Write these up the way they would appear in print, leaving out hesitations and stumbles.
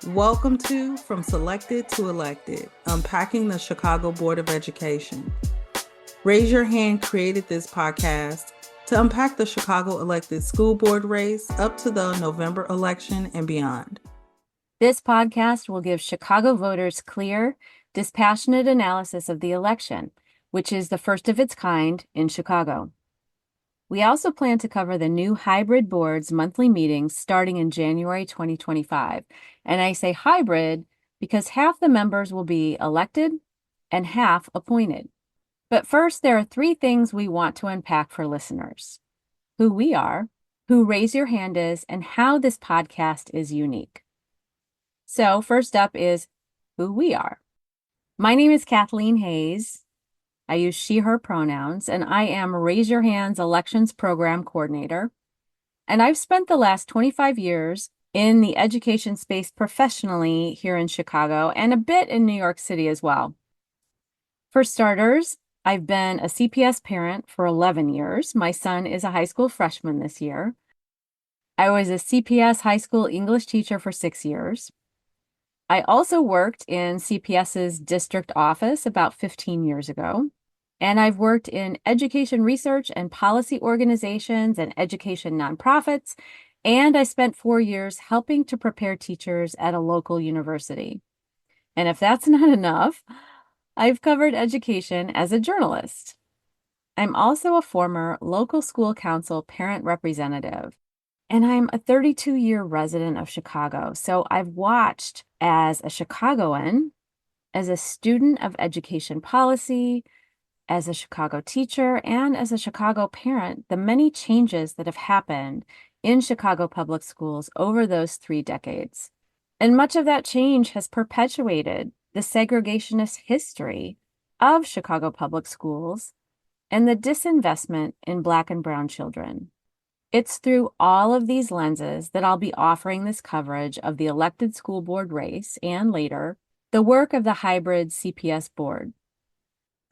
Welcome to From Selected to Elected, Unpacking the Chicago Board of Education. Raise Your Hand created this podcast to unpack the Chicago elected school board race up to the November election and beyond. This podcast will give Chicago voters clear, dispassionate analysis of the election, which is the first of its kind in Chicago. We also plan to cover the new hybrid board's monthly meetings starting in January 2025. And I say hybrid because half the members will be elected and half appointed. But first, there are three things we want to unpack for listeners: who we are, who Raise Your Hand is, and how this podcast is unique. So first up is who we are. My name is Kathleen Hayes. I use she, her pronouns, and I am Raise Your Hands Elections Program Coordinator. And I've spent the last 25 years in the education space professionally here in Chicago and a bit in New York City as well. For starters, I've been a CPS parent for 11 years. My son is a high school freshman this year. I was a CPS high school English teacher for 6 years. I also worked in CPS's district office about 15 years ago, and I've worked in education research and policy organizations and education nonprofits, and I spent 4 years helping to prepare teachers at a local university. And if that's not enough, I've covered education as a journalist. I'm also a former local school council parent representative. And I'm a 32-year resident of Chicago, so I've watched as a Chicagoan, as a student of education policy, as a Chicago teacher, and as a Chicago parent, the many changes that have happened in Chicago public schools over those 3 decades. And much of that change has perpetuated the segregationist history of Chicago public schools and the disinvestment in Black and brown children. It's through all of these lenses that I'll be offering this coverage of the elected school board race and later, the work of the hybrid CPS board.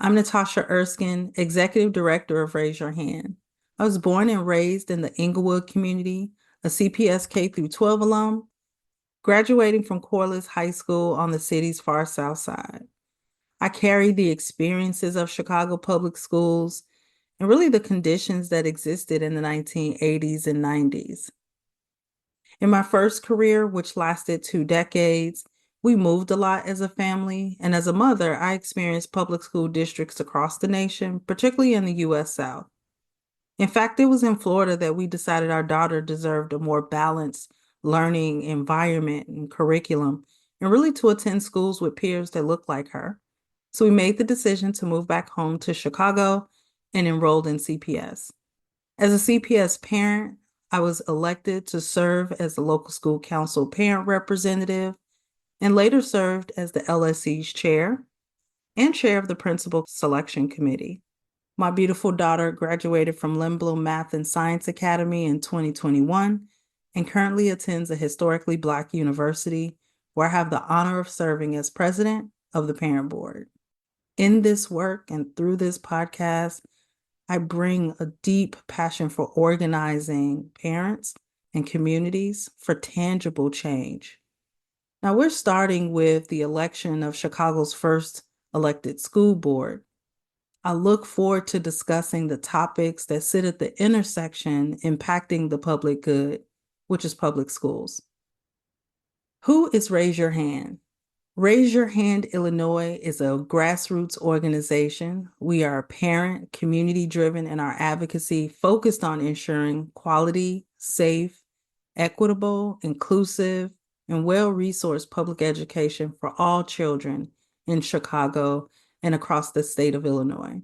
I'm Natasha Erskine, Executive Director of Raise Your Hand. I was born and raised in the Englewood community, a CPS K-12 alum, graduating from Corliss High School on the city's far south side. I carry the experiences of Chicago public schools and really the conditions that existed in the 1980s and 90s. In my first career, which lasted 2 decades, we moved a lot as a family, and as a mother, I experienced public school districts across the nation, particularly in the U.S. South. In fact, it was in Florida that we decided our daughter deserved a more balanced learning environment and curriculum, and really to attend schools with peers that looked like her. So we made the decision to move back home to Chicago and enrolled in CPS. As a CPS parent, I was elected to serve as the local school council parent representative and later served as the LSC's chair and chair of the principal selection committee. My beautiful daughter graduated from Lindblom Math and Science Academy in 2021 and currently attends a historically Black university where I have the honor of serving as president of the parent board. In this work and through this podcast, I bring a deep passion for organizing parents and communities for tangible change. Now, we're starting with the election of Chicago's first elected school board. I look forward to discussing the topics that sit at the intersection impacting the public good, which is public schools. Who is Raise Your Hand? Raise Your Hand Illinois is a grassroots organization. We are parent, community-driven in our advocacy, focused on ensuring quality, safe, equitable, inclusive, and well-resourced public education for all children in Chicago and across the state of Illinois.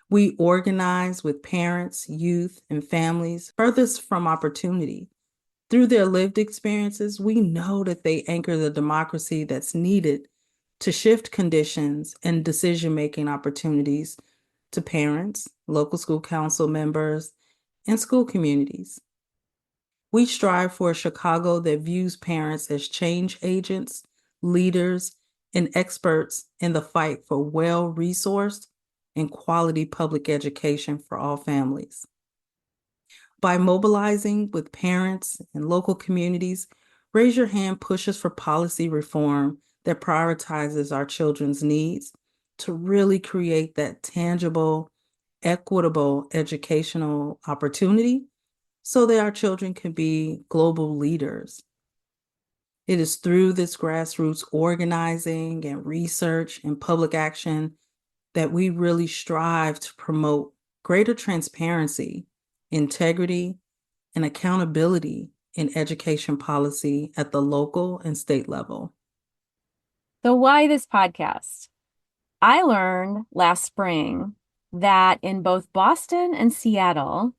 We organize with parents, youth, and families furthest from opportunity. Through their lived experiences, we know that they anchor the democracy that's needed to shift conditions and decision-making opportunities to parents, local school council members, and school communities. We strive for a Chicago that views parents as change agents, leaders, and experts in the fight for well-resourced and quality public education for all families. By mobilizing with parents and local communities, Raise Your Hand pushes for policy reform that prioritizes our children's needs to really create that tangible, equitable educational opportunity so that our children can be global leaders. It is through this grassroots organizing and research and public action that we really strive to promote greater transparency, integrity, and accountability in education policy at the local and state level. So why this podcast? I learned last spring that in both Boston and Seattle,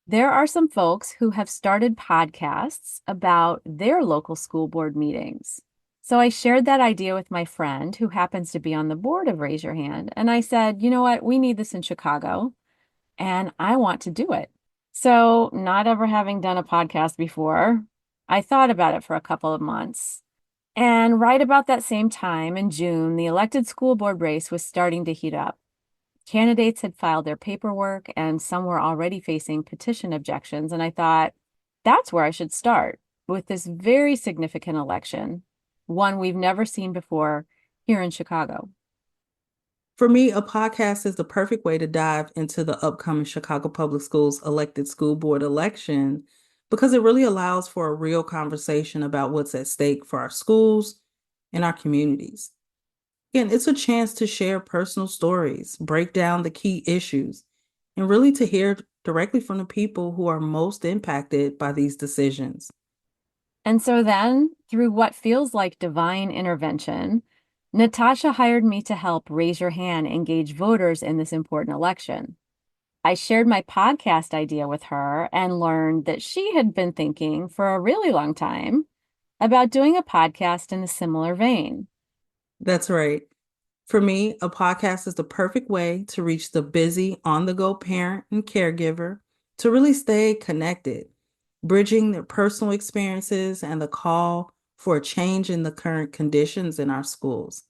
there are some folks who have started podcasts about their local school board meetings. So I shared that idea with my friend who happens to be on the board of Raise Your Hand. And I said, you know what, we need this in Chicago and I want to do it. So not ever having done a podcast before, I thought about it for a couple of months. And right about that same time in June, the elected school board race was starting to heat up. Candidates had filed their paperwork and some were already facing petition objections. And I thought, that's where I should start with this very significant election, one we've never seen before here in Chicago. For me, a podcast is the perfect way to dive into the upcoming Chicago Public Schools elected school board election because it really allows for a real conversation about what's at stake for our schools and our communities. Again, it's a chance to share personal stories, break down the key issues, and really to hear directly from the people who are most impacted by these decisions. And so then, through what feels like divine intervention, Natasha hired me to help Raise Your Hand engage voters in this important election. I shared my podcast idea with her and learned that she had been thinking for a really long time about doing a podcast in a similar vein. That's right. For me, a podcast is the perfect way to reach the busy on-the-go parent and caregiver to really stay connected, bridging their personal experiences and the call for a change in the current conditions in our schools.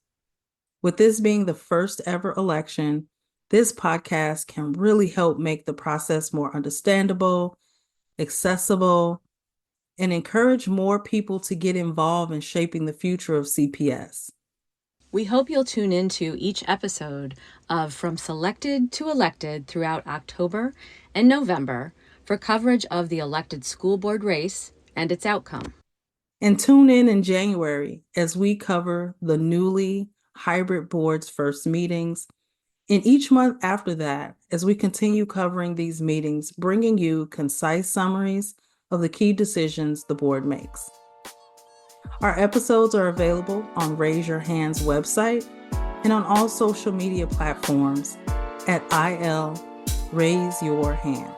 With this being the first ever election, this podcast can really help make the process more understandable, accessible, and encourage more people to get involved in shaping the future of CPS. We hope you'll tune into each episode of From Selected to Elected throughout October and November for coverage of the elected school board race and its outcome. And tune in January as we cover the newly hybrid board's first meetings. And each month after that, as we continue covering these meetings, bringing you concise summaries of the key decisions the board makes. Our episodes are available on Raise Your Hand's website and on all social media platforms at IL Raise Your Hand.